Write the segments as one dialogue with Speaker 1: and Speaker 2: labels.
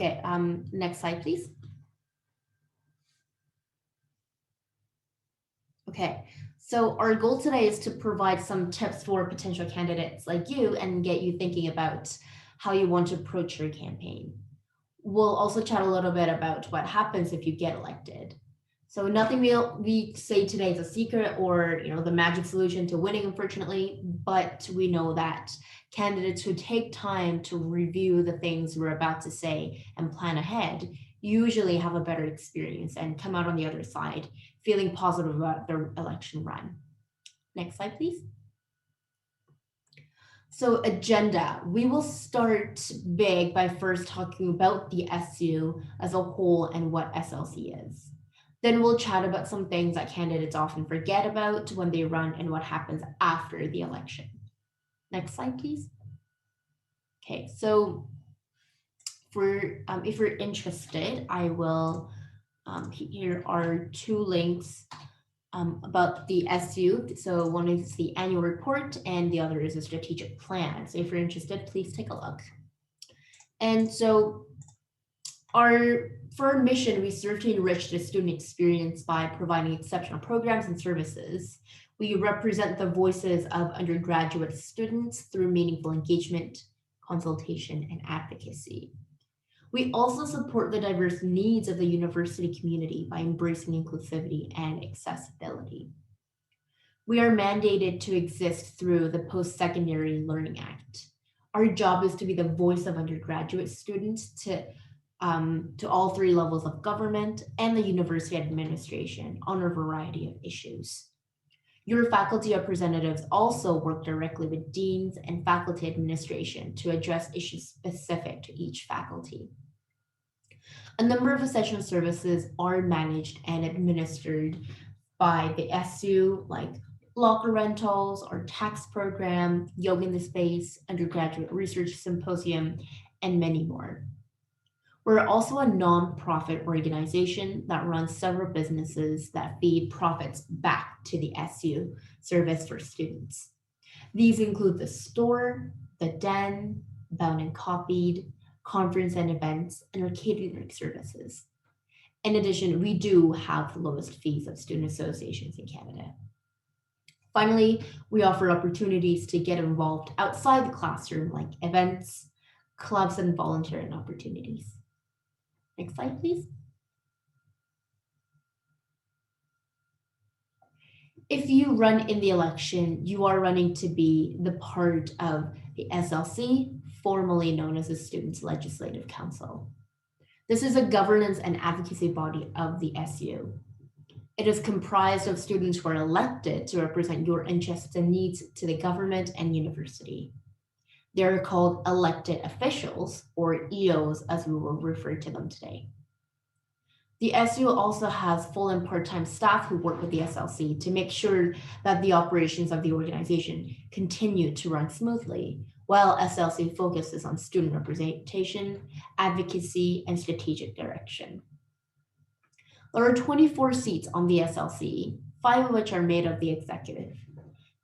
Speaker 1: Okay, next slide, please. Okay, so our goal today is to provide some tips for potential candidates like you and get you thinking about how you want to approach your campaign. We'll also chat a little bit about what happens if you get elected. So nothing we say today is a secret or the magic solution to winning, unfortunately, but we know that candidates who take time to review the things we're about to say and plan ahead usually have a better experience and come out on the other side feeling positive about their election run. Next slide, please. So agenda, we will start big by first talking about the SU as a whole and what SLC is. Then we'll chat about some things that candidates often forget about when they run and what happens after the election. Next slide, please. Okay, so if you're interested, I will, here are two links about the SU. So one is the annual report and the other is a strategic plan. So if you're interested, please take a look. And so for our mission, we serve to enrich the student experience by providing exceptional programs and services. We represent the voices of undergraduate students through meaningful engagement, consultation, and advocacy. We also support the diverse needs of the university community by embracing inclusivity and accessibility. We are mandated to exist through the Post-Secondary Learning Act. Our job is to be the voice of undergraduate students to all three levels of government and the university administration on a variety of issues. Your faculty representatives also work directly with deans and faculty administration to address issues specific to each faculty. A number of essential services are managed and administered by the SU, like locker rentals, our tax program, yoga in the space, undergraduate research symposium, and many more. We're also a nonprofit organization that runs several businesses that feed profits back to the SU service for students. These include the store, the den, Bound and Copied, conference and events, and our catering services. In addition, we do have the lowest fees of student associations in Canada. Finally, we offer opportunities to get involved outside the classroom, like events, clubs, and volunteering opportunities. Next slide, please. If you run in the election, you are running to be the part of the SLC, formerly known as the Students' Legislative Council. This is a governance and advocacy body of the SU. It is comprised of students who are elected to represent your interests and needs to the government and university. They're called elected officials, or EOs, as we will refer to them today. The SU also has full and part-time staff who work with the SLC to make sure that the operations of the organization continue to run smoothly, while SLC focuses on student representation, advocacy, and strategic direction. There are 24 seats on the SLC, 5 of which are made of the executive.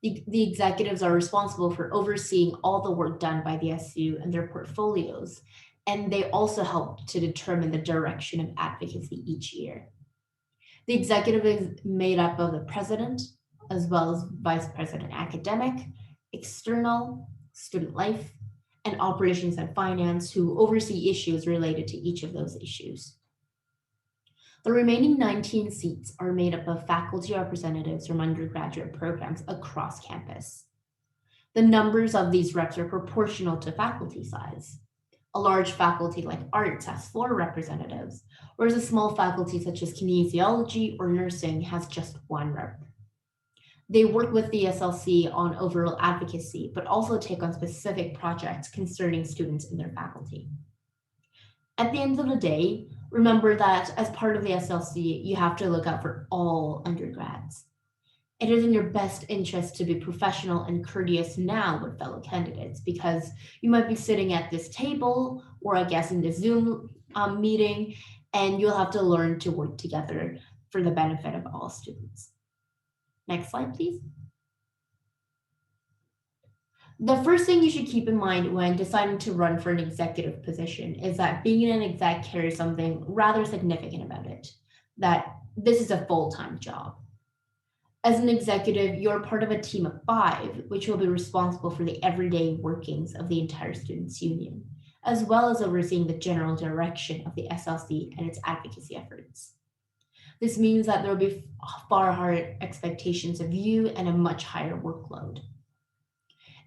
Speaker 1: The executives are responsible for overseeing all the work done by the SU and their portfolios, and they also help to determine the direction of advocacy each year. The executive is made up of the president, as well as vice president academic, external, student life, and operations and finance, who oversee issues related to each of those issues. The remaining 19 seats are made up of faculty representatives from undergraduate programs across campus. The numbers of these reps are proportional to faculty size. A large faculty like arts has 4 representatives, whereas a small faculty such as kinesiology or nursing has just 1 rep. They work with the SLC on overall advocacy, but also take on specific projects concerning students in their faculty. At the end of the day, remember that as part of the SLC, you have to look out for all undergrads. It is in your best interest to be professional and courteous now with fellow candidates, because you might be sitting at this table or I guess in the Zoom meeting, and you'll have to learn to work together for the benefit of all students. Next slide, please. The first thing you should keep in mind when deciding to run for an executive position is that being an exec carries something rather significant about it, that this is a full-time job. As an executive, you're part of a team of 5, which will be responsible for the everyday workings of the entire students' union, as well as overseeing the general direction of the SLC and its advocacy efforts. This means that there will be far higher expectations of you and a much higher workload.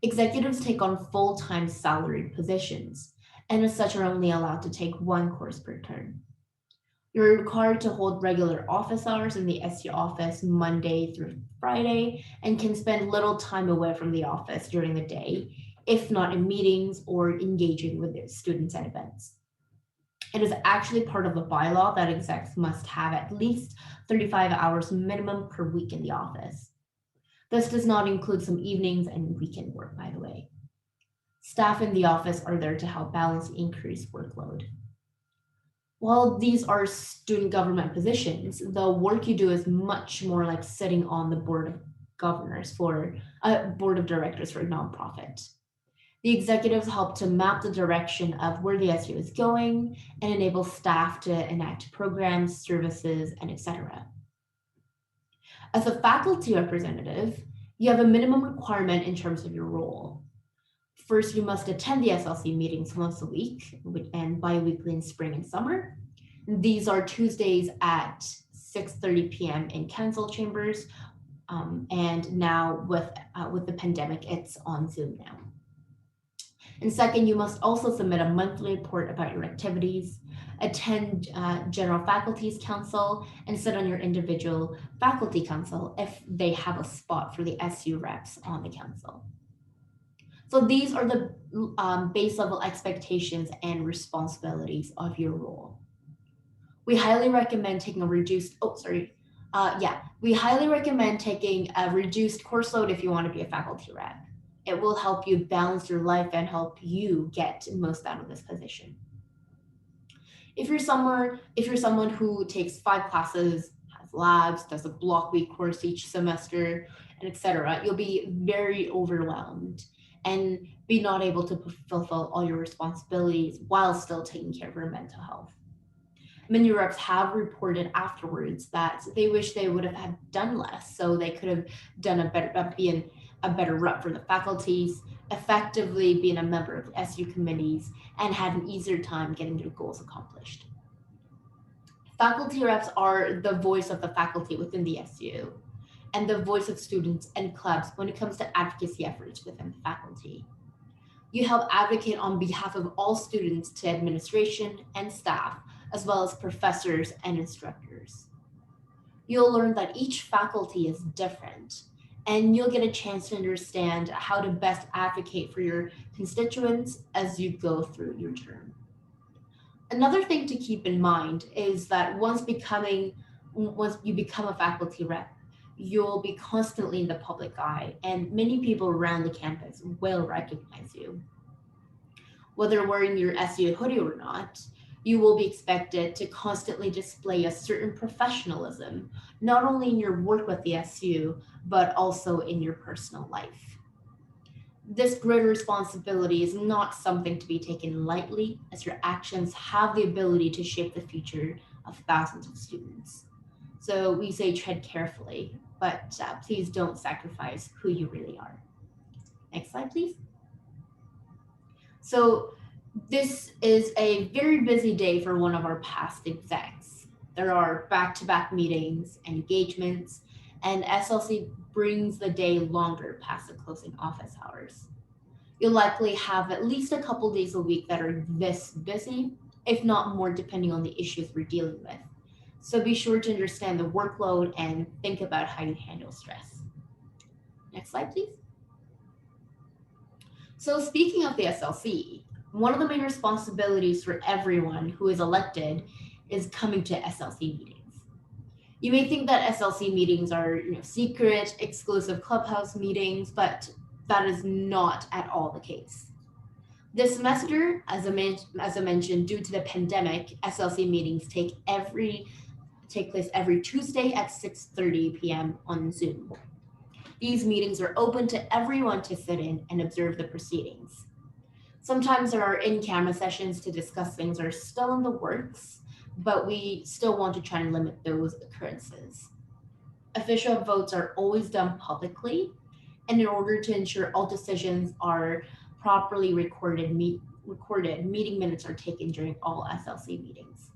Speaker 1: Executives take on full-time salaried positions, and as such are only allowed to take 1 course per term. You're required to hold regular office hours in the SU office Monday through Friday and can spend little time away from the office during the day, if not in meetings or engaging with their students at events. It is actually part of the bylaw that execs must have at least 35 hours minimum per week in the office. This does not include some evenings and weekend work, by the way. Staff in the office are there to help balance the increased workload. While these are student government positions, the work you do is much more like sitting on the board of governors for a board of directors for a nonprofit. The executives help to map the direction of where the SU is going and enable staff to enact programs, services, and etc. As a faculty representative, you have a minimum requirement in terms of your role. First, you must attend the SLC meetings once a week and bi-weekly in spring and summer. These are Tuesdays at 6:30 p.m. in council chambers, and now with the pandemic, it's on Zoom now. And second, you must also submit a monthly report about your activities, attend General Faculties Council, and sit on your individual faculty council if they have a spot for the SU reps on the council. So these are the base level expectations and responsibilities of your role. We highly recommend taking a reduced, we highly recommend taking a reduced course load if you want to be a faculty rep. It will help you balance your life and help you get most out of this position. If you're someone who takes 5 classes, has labs, does a block week course each semester, and etc., you'll be very overwhelmed and be not able to fulfill all your responsibilities while still taking care of your mental health. Many reps have reported afterwards that they wish they would have had done less, so they could have done been a better rep for the faculties, effectively being a member of SU committees, and had an easier time getting their goals accomplished. Faculty reps are the voice of the faculty within the SU and the voice of students and clubs when it comes to advocacy efforts within the faculty. You help advocate on behalf of all students to administration and staff, as well as professors and instructors. You'll learn that each faculty is different, and you'll get a chance to understand how to best advocate for your constituents as you go through your term. Another thing to keep in mind is that once you become a faculty rep, you'll be constantly in the public eye, and many people around the campus will recognize you. Whether wearing your SU hoodie or not, you will be expected to constantly display a certain professionalism, not only in your work with the SU, but also in your personal life. This greater responsibility is not something to be taken lightly, as your actions have the ability to shape the future of thousands of students. So we say tread carefully, but please don't sacrifice who you really are. Next slide, please. So this is a very busy day for one of our past execs. There are back-to-back meetings and engagements, and SLC brings the day longer past the closing office hours. You'll likely have at least a couple days a week that are this busy, if not more, depending on the issues we're dealing with. So be sure to understand the workload and think about how you handle stress. Next slide, please. So speaking of the SLC, one of the main responsibilities for everyone who is elected is coming to SLC meetings. You may think that SLC meetings are secret, exclusive clubhouse meetings, but that is not at all the case. This semester, as I mentioned, due to the pandemic, SLC meetings take place every Tuesday at 6:30 p.m. on Zoom. These meetings are open to everyone to sit in and observe the proceedings. Sometimes there are in camera sessions to discuss things that are still in the works, but we still want to try and limit those occurrences. Official votes are always done publicly, and in order to ensure all decisions are properly recorded, meeting minutes are taken during all SLC meetings.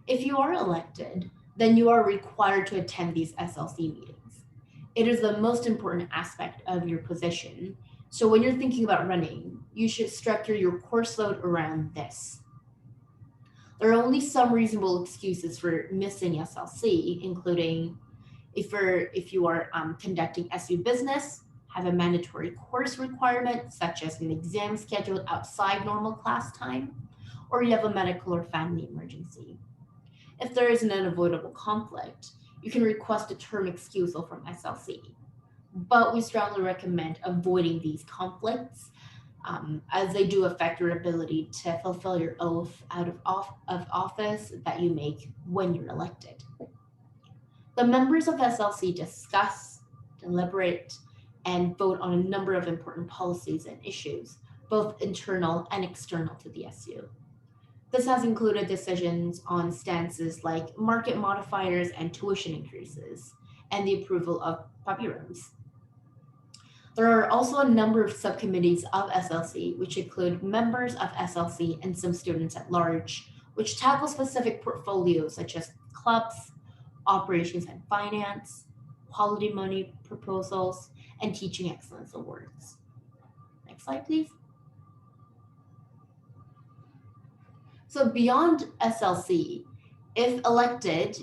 Speaker 1: If you are elected, then you are required to attend these SLC meetings. It is the most important aspect of your position. So when you're thinking about running, you should structure your course load around this. There are only some reasonable excuses for missing SLC, including if you are conducting SU business, have a mandatory course requirement, such as an exam scheduled outside normal class time, or you have a medical or family emergency. If there is an unavoidable conflict, you can request a term excusal from SLC. But we strongly recommend avoiding these conflicts as they do affect your ability to fulfill your oath of office that you make when you're elected. The members of SLC discuss, deliberate, and vote on a number of important policies and issues, both internal and external to the SU. This has included decisions on stances like market modifiers and tuition increases, and the approval of puppy rooms. There are also a number of subcommittees of SLC, which include members of SLC and some students at large, which tackle specific portfolios such as clubs, operations and finance, quality money proposals, and teaching excellence awards. Next slide, please. So beyond SLC, if elected,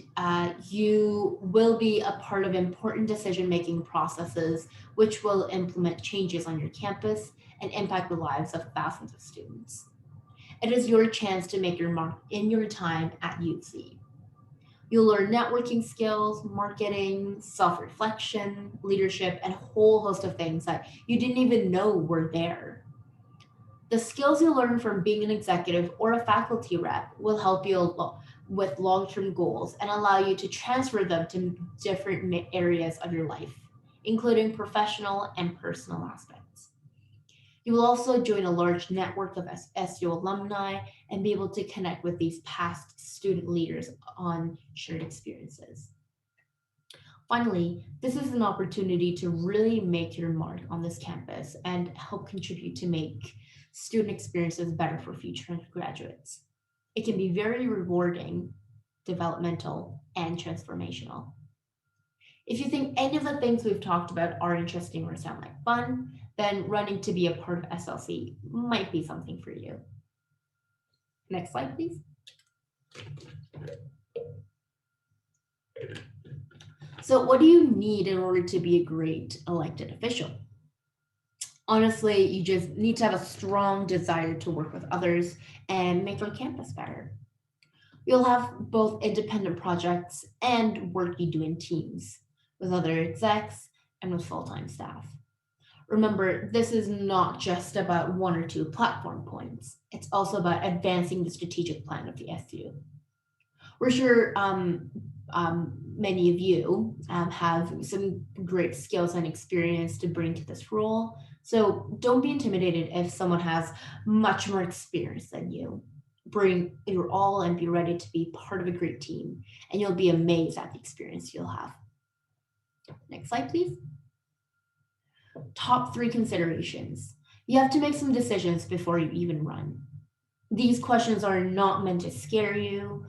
Speaker 1: you will be a part of important decision-making processes which will implement changes on your campus and impact the lives of thousands of students. It is your chance to make your mark in your time at UC. You'll learn networking skills, marketing, self-reflection, leadership, and a whole host of things that you didn't even know were there. The skills you learn from being an executive or a faculty rep will help you with long-term goals and allow you to transfer them to different areas of your life, including professional and personal aspects. You will also join a large network of SU alumni and be able to connect with these past student leaders on shared experiences. Finally, this is an opportunity to really make your mark on this campus and help contribute to make student experiences better for future undergraduates. It can be very rewarding, developmental, and transformational. If you think any of the things we've talked about are interesting or sound like fun, then running to be a part of SLC might be something for you. Next slide, please. So what do you need in order to be a great elected official? Honestly, you just need to have a strong desire to work with others and make our campus better. You'll have both independent projects and work you do in teams with other execs and with full-time staff. Remember, this is not just about one or two platform points. It's also about advancing the strategic plan of the SU. We're sure many of you have some great skills and experience to bring to this role. So don't be intimidated if someone has much more experience than you. Bring your all and be ready to be part of a great team, and you'll be amazed at the experience you'll have. Next slide, please. Top 3 considerations. You have to make some decisions before you even run. These questions are not meant to scare you,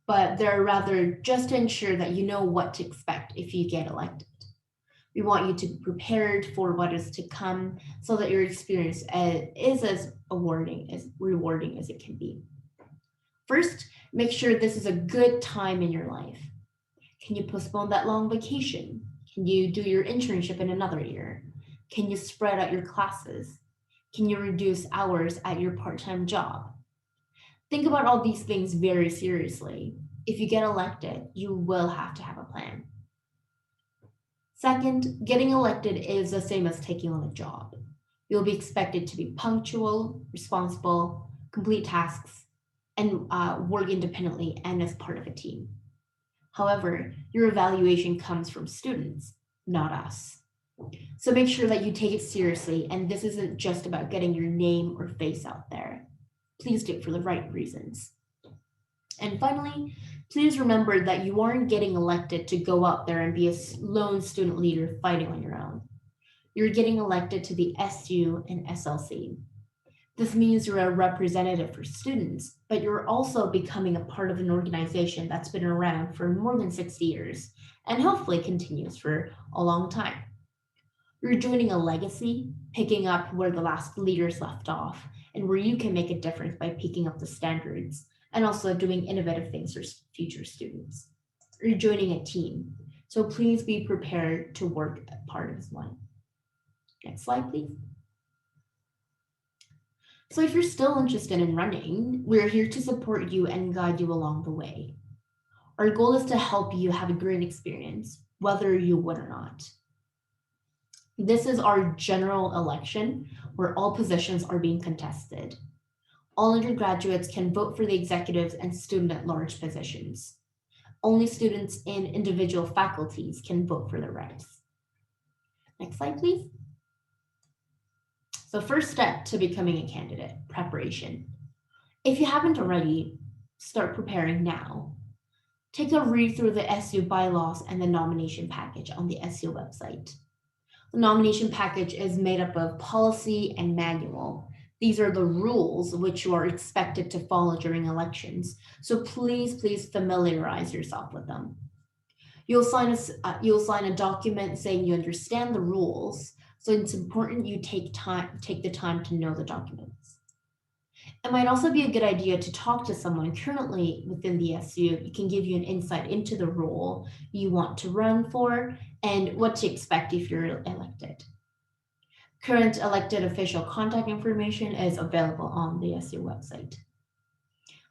Speaker 1: but they're rather just to ensure that you know what to expect if you get elected. We want you to be prepared for what is to come so that your experience is as rewarding as it can be. First, make sure this is a good time in your life. Can you postpone that long vacation? Can you do your internship in another year? Can you spread out your classes? Can you reduce hours at your part-time job? Think about all these things very seriously. If you get elected, you will have to have a plan. Second, getting elected is the same as taking on a job. You'll be expected to be punctual, responsible, complete tasks, and work independently and as part of a team. However, your evaluation comes from students, not us. So make sure that you take it seriously, and this isn't just about getting your name or face out there. Please do it for the right reasons. And finally, please remember that you aren't getting elected to go out there and be a lone student leader fighting on your own. You're getting elected to the SU and SLC. This means you're a representative for students, but you're also becoming a part of an organization that's been around for more than 60 years and hopefully continues for a long time. You're joining a legacy, picking up where the last leaders left off, and where you can make a difference by picking up the standards and also doing innovative things for future students. You're joining a team, so please be prepared to work part as one. Next slide, please. So if you're still interested in running, we're here to support you and guide you along the way. Our goal is to help you have a great experience, whether you win or not. This is our general election where all positions are being contested. All undergraduates can vote for the executives and student at large positions. Only students in individual faculties can vote for the reps. Next slide, please. So first step to becoming a candidate, preparation. If you haven't already, start preparing now. Take a read through the SU bylaws and the nomination package on the SU website. The nomination package is made up of policy and manual. These are the rules which you are expected to follow during elections. So please familiarize yourself with them. You'll sign a document saying you understand the rules. So it's important you take the time to know the documents. It might also be a good idea to talk to someone currently within the SU. It can give you an insight into the role you want to run for and what to expect if you're elected. Current elected official contact information is available on the SU website.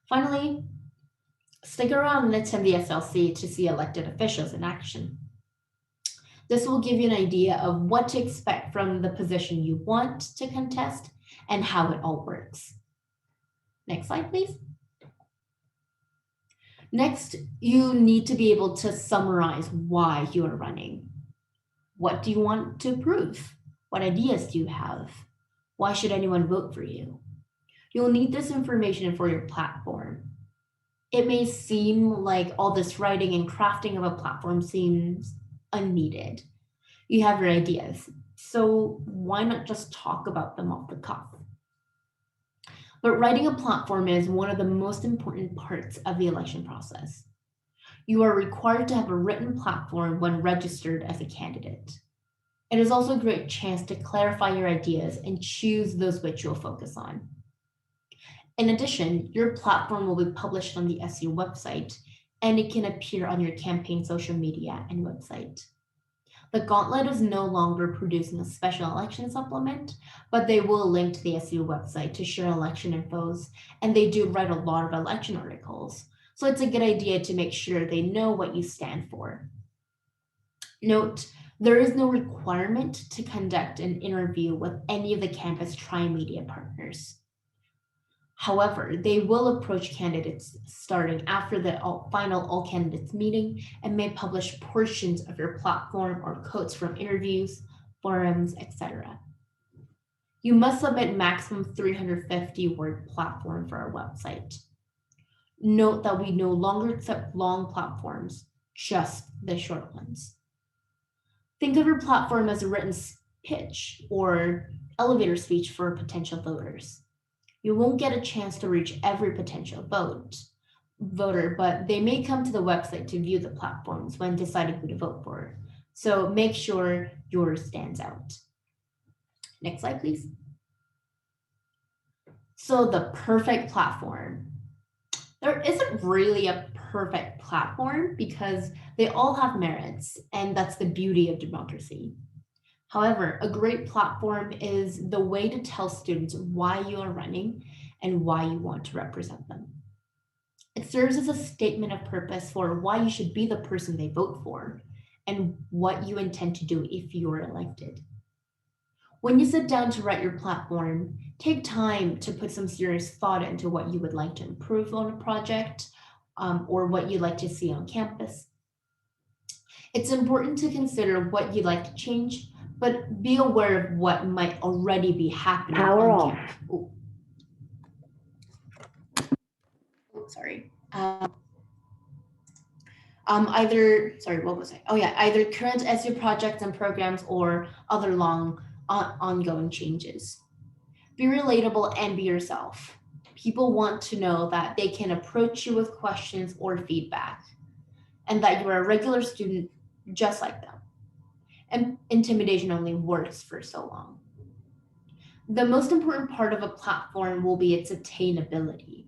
Speaker 1: Finally, stick around and attend the SLC to see elected officials in action. This will give you an idea of what to expect from the position you want to contest and how it all works. Next slide, please. Next, you need to be able to summarize why you are running. What do you want to prove? What ideas do you have? Why should anyone vote for you? You'll need this information for your platform. It may seem like all this writing and crafting of a platform seems unneeded. You have your ideas, so why not just talk about them off the cuff? But writing a platform is one of the most important parts of the election process. You are required to have a written platform when registered as a candidate. It is also a great chance to clarify your ideas and choose those which you'll focus on. In addition, your platform will be published on the SU website, and it can appear on your campaign social media and website. The Gauntlet is no longer producing a special election supplement, but they will link to the SU website to share election infos, and they do write a lot of election articles. So it's a good idea to make sure they know what you stand for. Note, there is no requirement to conduct an interview with any of the campus tri-media partners. However, they will approach candidates starting after the final all candidates meeting and may publish portions of your platform or quotes from interviews, forums, etc. You must submit maximum 350 word platform for our website. Note that we no longer accept long platforms, just the short ones. Think of your platform as a written pitch or elevator speech for potential voters. You won't get a chance to reach every potential voter, but they may come to the website to view the platforms when deciding who to vote for. So make sure yours stands out. Next slide, please. So the perfect platform. There isn't really a perfect platform because they all have merits, and that's the beauty of democracy. However, a great platform is the way to tell students why you are running and why you want to represent them. It serves as a statement of purpose for why you should be the person they vote for and what you intend to do if you are elected. When you sit down to write your platform, take time to put some serious thought into what you would like to improve on a project or what you'd like to see on campus. It's important to consider what you'd like to change, but be aware of what might already be happening.
Speaker 2: Power
Speaker 1: on
Speaker 2: off.
Speaker 1: Oh, sorry. Either, sorry, what was I? Oh yeah, either current SU projects and programs or other long ongoing changes. Be relatable and be yourself. People want to know that they can approach you with questions or feedback and that you're a regular student just like them. And intimidation only works for so long. The most important part of a platform will be its attainability.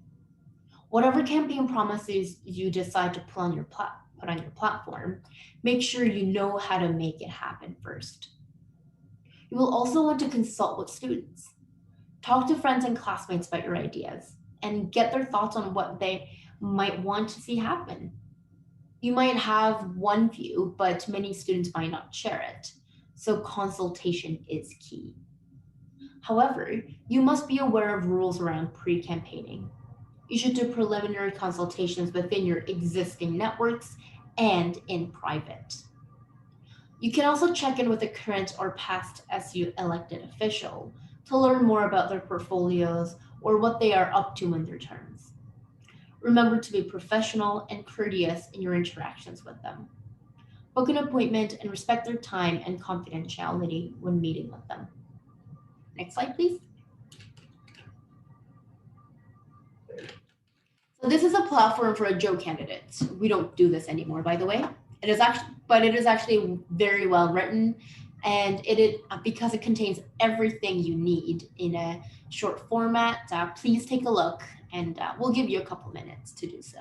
Speaker 1: Whatever campaign promises you decide to put on your platform, make sure you know how to make it happen first. You will also want to consult with students. Talk to friends and classmates about your ideas and get their thoughts on what they might want to see happen. You might have one view, but many students might not share it. So consultation is key. However, you must be aware of rules around pre-campaigning. You should do preliminary consultations within your existing networks and in private. You can also check in with a current or past SU elected official to learn more about their portfolios or what they are up to in their terms. Remember to be professional and courteous in your interactions with them. Book an appointment and respect their time and confidentiality when meeting with them. Next slide, please. So this is a platform for a Joe candidate. We don't do this anymore, by the way. It is actually very well written, and because it contains everything you need in a short format. Please take a look, and we'll give you a couple minutes to do so.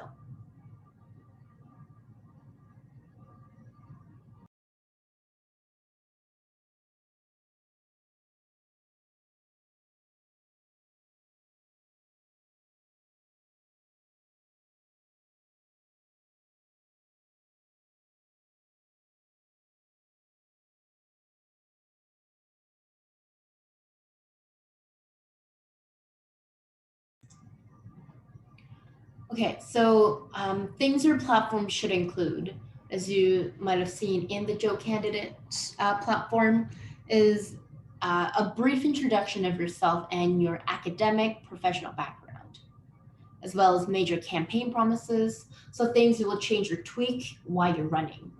Speaker 1: Okay, so things your platform should include, as you might have seen in the Joe Candidate platform, is a brief introduction of yourself and your academic professional background, as well as major campaign promises, so things that will change or tweak while you're running.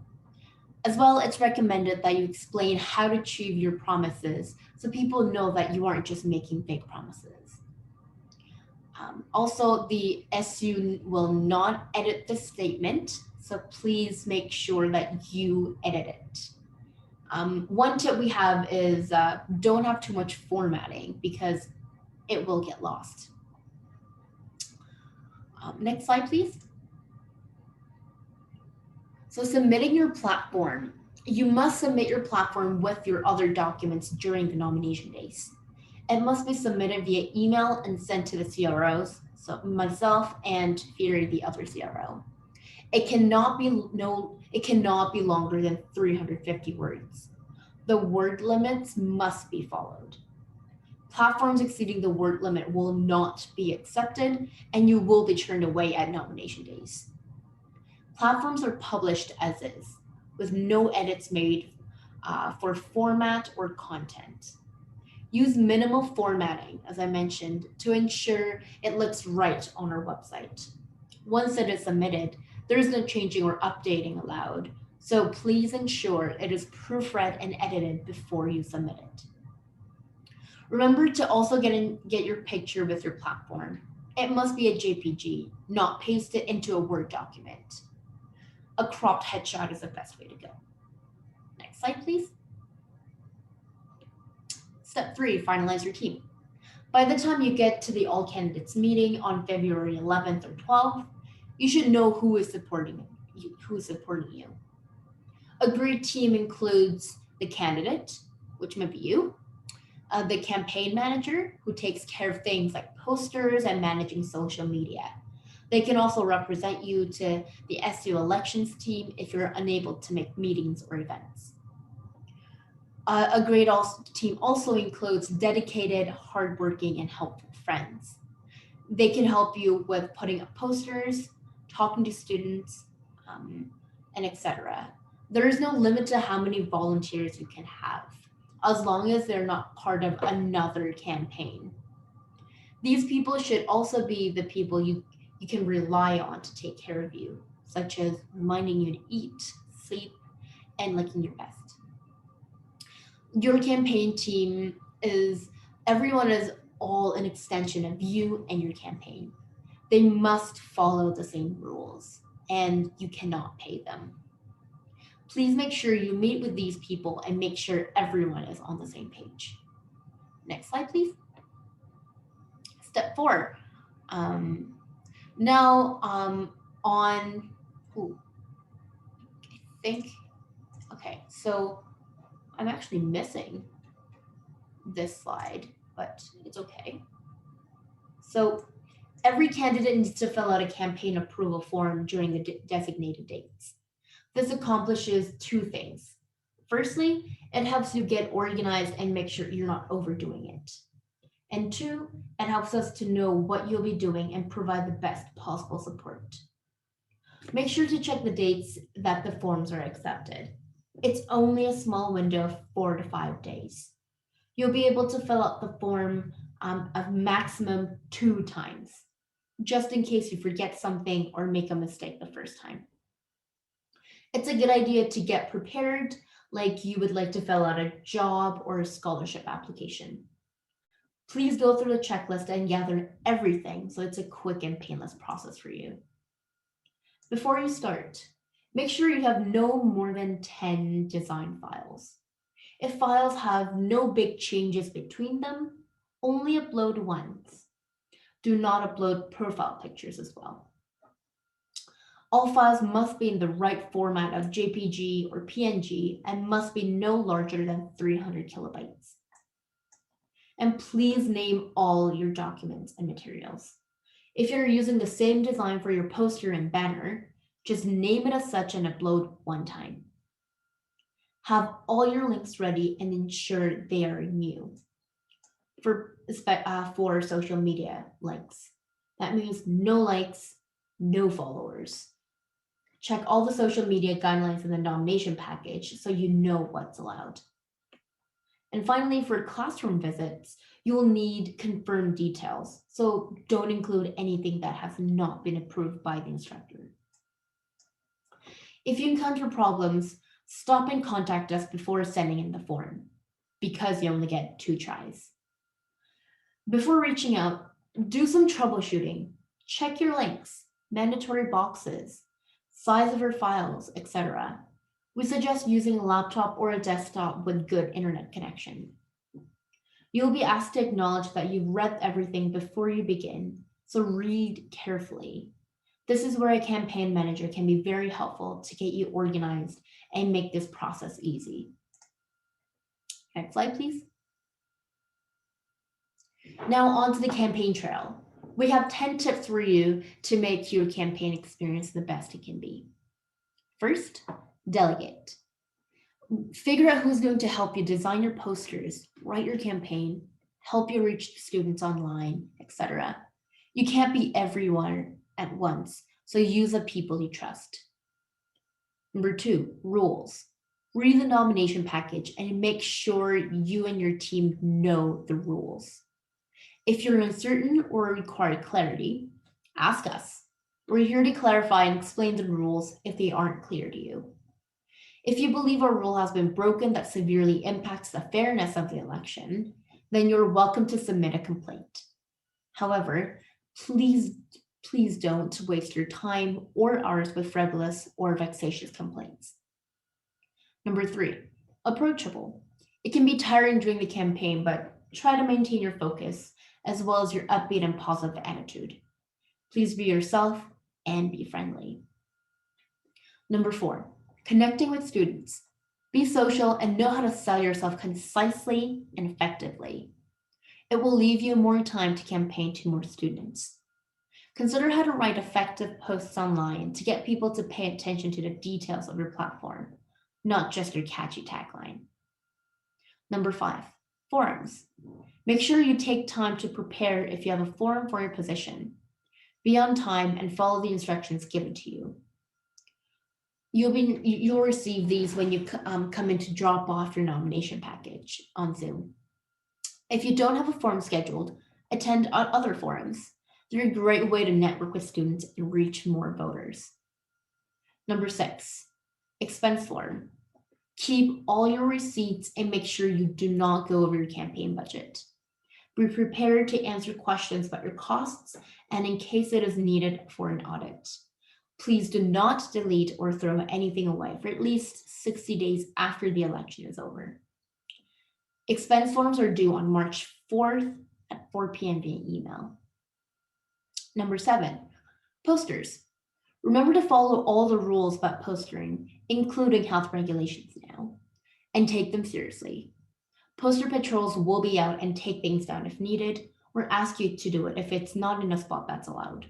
Speaker 1: As well, it's recommended that you explain how to achieve your promises so people know that you aren't just making fake promises. Also, the SU will not edit the statement, so please make sure that you edit it. One tip we have is don't have too much formatting because it will get lost. Next slide, please. So submitting your platform, you must submit your platform with your other documents during the nomination days. It must be submitted via email and sent to the CROs, so myself and Peter, the other CRO. It cannot be longer than 350 words. The word limits must be followed. Platforms exceeding the word limit will not be accepted, and you will be turned away at nomination days. Platforms are published as is, with no edits made for format or content. Use minimal formatting, as I mentioned, to ensure it looks right on our website. Once it is submitted, there is no changing or updating allowed, so please ensure it is proofread and edited before you submit it. Remember to also get your picture with your platform. It must be a JPG, not pasted into a Word document. A cropped headshot is the best way to go. Next slide, please. Step 3, finalize your team. By the time you get to the all candidates meeting on February 11th or 12th, you should know who is supporting you. A great team includes the candidate, which might be you, the campaign manager, who takes care of things like posters and managing social media. They can also represent you to the SU elections team if you're unable to make meetings or events. A great team also includes dedicated, hardworking, and helpful friends. They can help you with putting up posters, talking to students, and etc. There is no limit to how many volunteers you can have. as long as they're not part of another campaign. These people should also be the people you can rely on to take care of you, such as reminding you to eat, sleep, and looking your best. Your campaign team is everyone is all an extension of you and your campaign. They must follow the same rules, and you cannot pay them. Please make sure you meet with these people and make sure everyone is on the same page. Next slide, please. Step 4. Um, now, on, ooh, I think, okay, so I'm actually missing this slide, but it's okay. So every candidate needs to fill out a campaign approval form during the designated dates. This accomplishes two things. Firstly, it helps you get organized and make sure you're not overdoing it. And two, it helps us to know what you'll be doing and provide the best possible support. Make sure to check the dates that the forms are accepted. It's only a small window of 4 to 5 days. You'll be able to fill out the form a maximum 2 times, just in case you forget something or make a mistake the first time. It's a good idea to get prepared like you would like to fill out a job or a scholarship application. Please go through the checklist and gather everything so it's a quick and painless process for you. Before you start, make sure you have no more than 10 design files. If files have no big changes between them, only upload once. Do not upload profile pictures as well. All files must be in the right format of JPG or PNG and must be no larger than 300 kilobytes. And please name all your documents and materials. If you're using the same design for your poster and banner, just name it as such and upload one time. Have all your links ready and ensure they are new. For social media links, that means no likes, no followers. Check all the social media guidelines in the nomination package so you know what's allowed. And finally, for classroom visits, you will need confirmed details, so don't include anything that has not been approved by the instructor. If you encounter problems, stop and contact us before sending in the form, because you only get 2 tries. Before reaching out, do some troubleshooting. Check your links, mandatory boxes, size of your files, etc. We suggest using a laptop or a desktop with good internet connection. You'll be asked to acknowledge that you've read everything before you begin, so read carefully. This is where a campaign manager can be very helpful to get you organized and make this process easy. Next slide, please. Now on to the campaign trail. We have 10 tips for you to make your campaign experience the best it can be. First, delegate. Figure out who's going to help you design your posters, write your campaign, help you reach the students online, etc. You can't be everyone at once, so use the people you trust. Number 2, rules. Read the nomination package and make sure you and your team know the rules. If you're uncertain or require clarity, ask us. We're here to clarify and explain the rules if they aren't clear to you. If you believe a rule has been broken that severely impacts the fairness of the election, then you're welcome to submit a complaint. However, please don't waste your time or ours with frivolous or vexatious complaints. Number 3, approachable. It can be tiring during the campaign, but try to maintain your focus as well as your upbeat and positive attitude. Please be yourself and be friendly. Number 4, connecting with students. Be social and know how to sell yourself concisely and effectively. It will leave you more time to campaign to more students. Consider how to write effective posts online to get people to pay attention to the details of your platform, not just your catchy tagline. Number 5, forums. Make sure you take time to prepare if you have a forum for your position. Be on time and follow the instructions given to you. You'll receive these when you come in to drop off your nomination package on Zoom. If you don't have a forum scheduled, attend other forums. They're a great way to network with students and reach more voters. Number 6, expense form. Keep all your receipts and make sure you do not go over your campaign budget. Be prepared to answer questions about your costs and in case it is needed for an audit. Please do not delete or throw anything away for at least 60 days after the election is over. Expense forms are due on March 4th at 4 p.m. via email. Number 7, posters. Remember to follow all the rules about postering, including health regulations now, and take them seriously. Poster patrols will be out and take things down if needed, or ask you to do it if it's not in a spot that's allowed.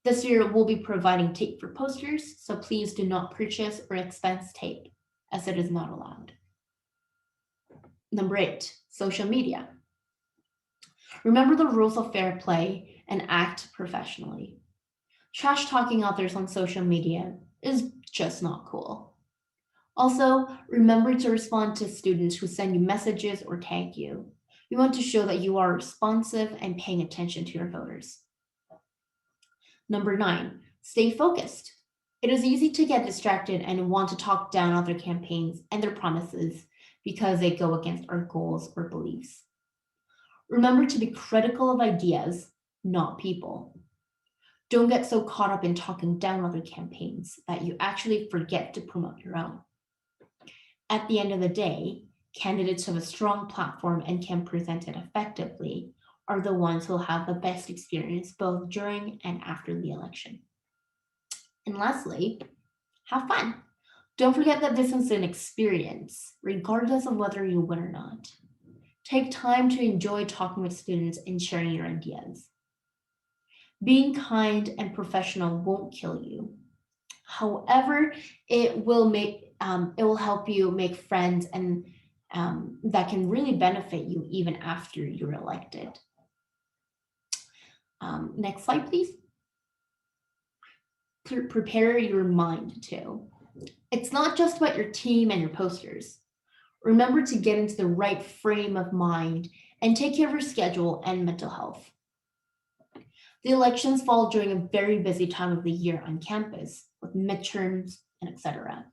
Speaker 1: This year, we'll be providing tape for posters, so please do not purchase or expense tape, as it is not allowed. Number 8, social media. Remember the rules of fair play and act professionally. Trash talking others on social media is just not cool. Also, remember to respond to students who send you messages or tag you. You want to show that you are responsive and paying attention to your voters. Number 9, stay focused. It is easy to get distracted and want to talk down other campaigns and their promises because they go against our goals or beliefs. Remember to be critical of ideas, not people. Don't get so caught up in talking down other campaigns that you actually forget to promote your own. At the end of the day, candidates who have a strong platform and can present it effectively are the ones who will have the best experience both during and after the election. And lastly, have fun. Don't forget that this is an experience, regardless of whether you win or not. Take time to enjoy talking with students and sharing your ideas. Being kind and professional won't kill you. However, it will help you make friends and that can really benefit you even after you're elected. Next slide, please. Prepare your mind too. It's not just about your team and your posters. Remember to get into the right frame of mind and take care of your schedule and mental health. The elections fall during a very busy time of the year on campus with midterms and etc.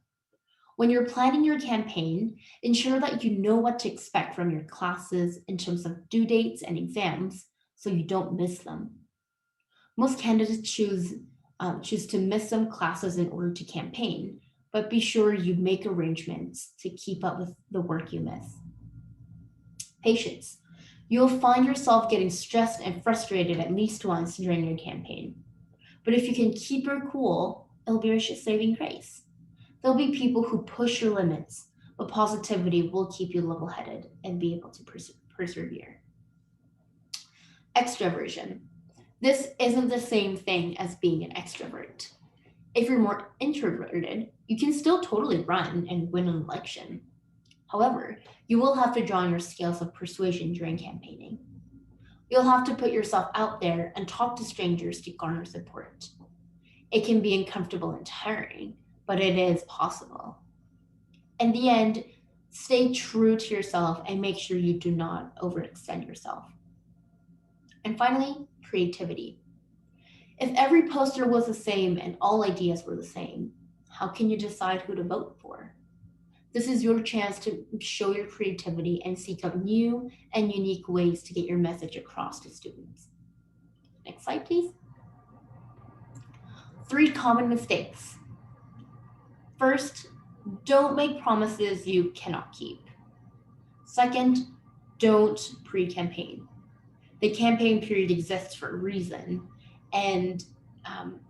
Speaker 1: When you're planning your campaign, ensure that you know what to expect from your classes in terms of due dates and exams so you don't miss them. Most candidates choose to miss some classes in order to campaign, but be sure you make arrangements to keep up with the work you miss. Patience. You'll find yourself getting stressed and frustrated at least once during your campaign. But if you can keep your cool, it'll be your saving grace. There'll be people who push your limits, but positivity will keep you level-headed and be able to persevere. Extroversion. This isn't the same thing as being an extrovert. If you're more introverted, you can still totally run and win an election. However, you will have to draw on your skills of persuasion during campaigning. You'll have to put yourself out there and talk to strangers to garner support. It can be uncomfortable and tiring, but it is possible. In the end, stay true to yourself and make sure you do not overextend yourself. And finally, creativity. If every poster was the same and all ideas were the same, how can you decide who to vote for? This is your chance to show your creativity and seek out new and unique ways to get your message across to students. Next slide, please. 3 common mistakes. First, don't make promises you cannot keep. Second, don't pre-campaign. The campaign period exists for a reason, and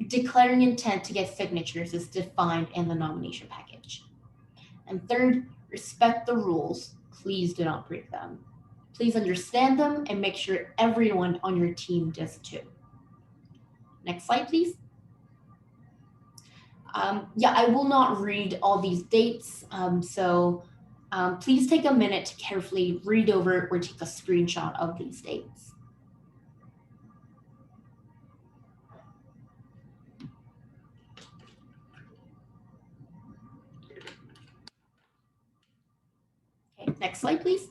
Speaker 1: declaring intent to get signatures is defined in the nomination package. And third, respect the rules. Please do not break them. Please understand them and make sure everyone on your team does too. Next slide, please. I will not read all these dates, so please take a minute to carefully read over or take a screenshot of these dates. Next slide, please.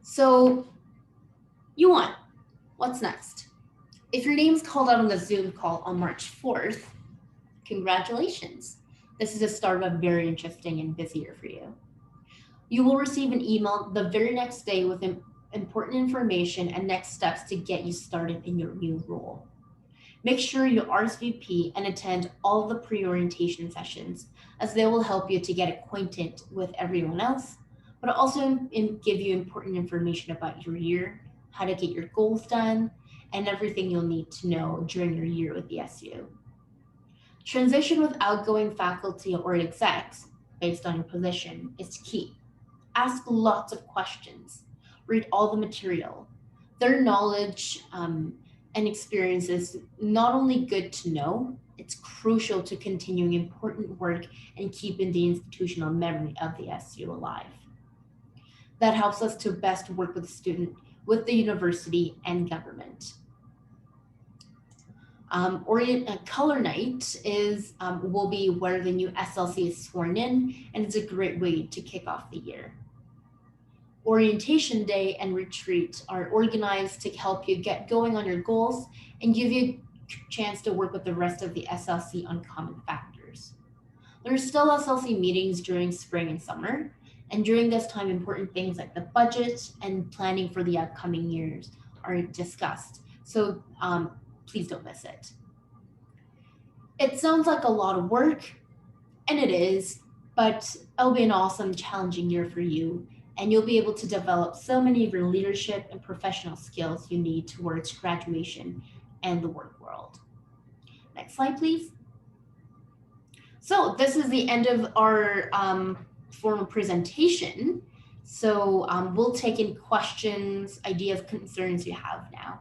Speaker 1: So you won. What's next? If your name's called out on the Zoom call on March 4th, congratulations. This is the start of a very interesting and busy year for you. You will receive an email the very next day with important information and next steps to get you started in your new role. Make sure you RSVP and attend all the pre-orientation sessions, as they will help you to get acquainted with everyone else, but also give you important information about your year, how to get your goals done, and everything you'll need to know during your year with the SU. Transition with outgoing faculty or execs, based on your position, is key. Ask lots of questions. Read all the material. Their knowledge and experience is not only good to know, it's crucial to continuing important work and keeping the institutional memory of the SU alive. That helps us to best work with the student, with the university and government. Color night will be where the new SLC is sworn in, and it's a great way to kick off the year. Orientation day and retreat are organized to help you get going on your goals and give you a chance to work with the rest of the SLC on common factors. There are still SLC meetings during spring and summer, and during this time, important things like the budget and planning for the upcoming years are discussed. So please don't miss it. It sounds like a lot of work, and it is, but it'll be an awesome, challenging year for you, and you'll be able to develop so many of your leadership and professional skills you need towards graduation and the work world. Next slide, please. So this is the end of our formal presentation. So we'll take in questions, ideas, concerns you have now.